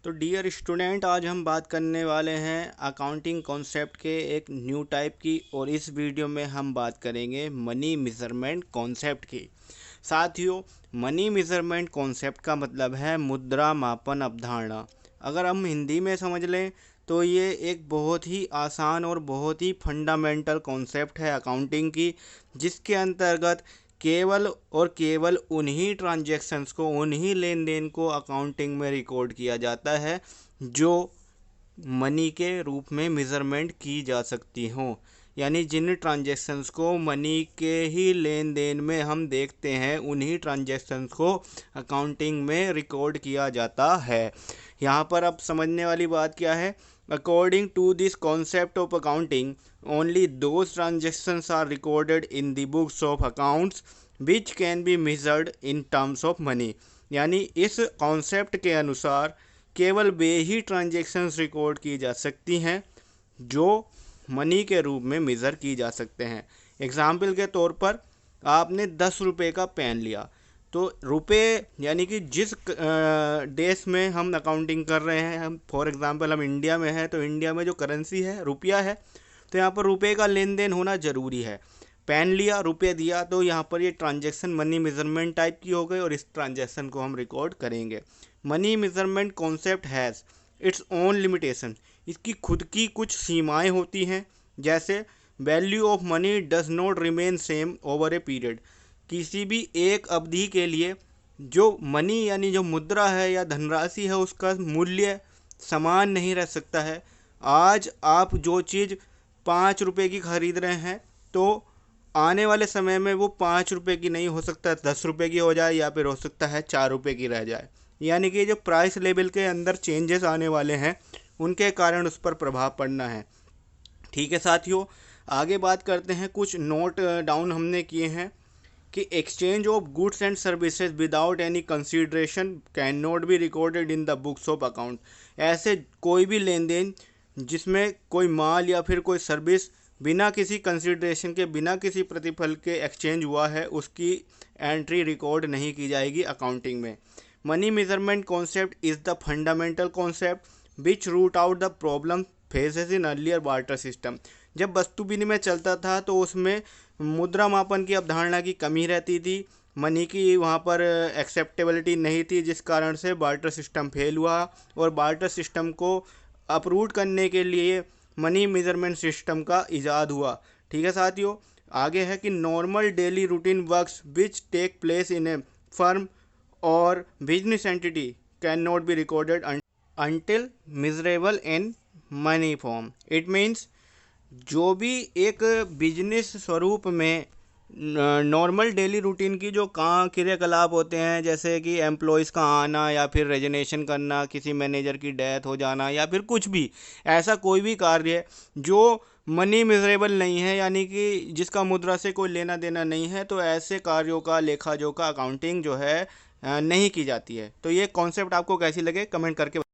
तो dear student, आज हम बात करने वाले हैं अकाउंटिंग कॉन्सेप्ट के एक न्यू टाइप की। और इस वीडियो में हम बात करेंगे मनी मेजरमेंट कॉन्सेप्ट की। साथियों, मनी मेजरमेंट कॉन्सेप्ट का मतलब है मुद्रा मापन अवधारणा। अगर हम हिंदी में समझ लें तो ये एक बहुत ही आसान और बहुत ही फंडामेंटल कॉन्सेप्ट है अकाउंटिंग की, जिसके अंतर्गत केवल और केवल उन्हीं ट्रांजैक्शंस को, उन्हीं लेन देन को अकाउंटिंग में रिकॉर्ड किया जाता है जो मनी के रूप में मेज़रमेंट की जा सकती हों। यानी जिन ट्रांजैक्शंस को मनी के ही लेन देन में हम देखते हैं, उन्हीं ट्रांजैक्शंस को अकाउंटिंग में रिकॉर्ड किया जाता है। यहाँ पर अब समझने वाली बात क्या है? According to this concept of accounting, only those transactions are recorded in the books of accounts which can be measured in terms of money। यानी इस कॉन्सेप्ट के अनुसार केवल वे ही ट्रांजेक्शन्स रिकॉर्ड की जा सकती हैं जो मनी के रूप में मेज़र की जा सकते हैं। एग्जाम्पल के तौर पर आपने 10 रुपये का पेन लिया, तो रुपये यानी कि जिस देश में हम अकाउंटिंग कर रहे हैं, हम फॉर एग्जांपल हम इंडिया में हैं, तो इंडिया में जो करेंसी है रुपया है, तो यहाँ पर रुपये का लेन देन होना ज़रूरी है। पेन लिया, रुपये दिया, तो यहाँ पर ये ट्रांजैक्शन मनी मेजरमेंट टाइप की हो गई और इस ट्रांजैक्शन को हम रिकॉर्ड करेंगे। Money measurement concept has its own limitation. इसकी खुद की कुछ सीमाएं होती हैं, जैसे value of money does not remain same over a period. किसी भी एक अवधि के लिए जो मनी यानी जो मुद्रा है या धनराशि है, उसका मूल्य समान नहीं रह सकता है। आज आप जो चीज़ 5 रुपये की खरीद रहे हैं, तो आने वाले समय में वो 5 रुपये की नहीं हो सकता, 10 रुपये की हो जाए, या फिर हो सकता है 4 रुपये की रह जाए। यानी कि जो प्राइस लेवल के अंदर चेंजेस आने वाले हैं, उनके कारण उस पर प्रभाव पड़ना है। ठीक है साथियों, आगे बात करते हैं। कुछ नोट डाउन हमने किए हैं कि exchange of goods and services without any consideration can not be recorded in the books of account. ऐसे कोई भी लेन देन जिसमें कोई माल या फिर कोई सर्विस बिना किसी कंसीडरेशन के, बिना किसी प्रतिफल के एक्सचेंज हुआ है, उसकी एंट्री रिकॉर्ड नहीं की जाएगी अकाउंटिंग में। Money measurement concept is the fundamental concept which route out the problem faces in earlier barter system. जब वस्तु विनिमय चलता था तो उसमें मुद्रा मापन की अवधारणा की कमी रहती थी, मनी की वहाँ पर एक्सेप्टेबिलिटी नहीं थी, जिस कारण से बार्टर सिस्टम फेल हुआ और बार्टर सिस्टम को अप्रूव करने के लिए मनी मेजरमेंट सिस्टम का इजाद हुआ। ठीक है साथियों, आगे है कि normal daily routine works which take place in a firm और business entity can not be recorded until measurable in money form। It means जो भी एक बिजनेस स्वरूप में नॉर्मल डेली रूटीन की जो क्रियाकलाप होते हैं, जैसे कि एम्प्लॉयज़ का आना या फिर रेजिग्नेशन करना, किसी मैनेजर की डेथ हो जाना, या फिर कुछ भी ऐसा कोई भी कार्य जो मनी मेजरेबल नहीं है, यानी कि जिसका मुद्रा से कोई लेना देना नहीं है, तो ऐसे कार्यों का लेखा जोखा अकाउंटिंग जो है नहीं की जाती है। तो ये कॉन्सेप्ट आपको कैसी लगे कमेंट करके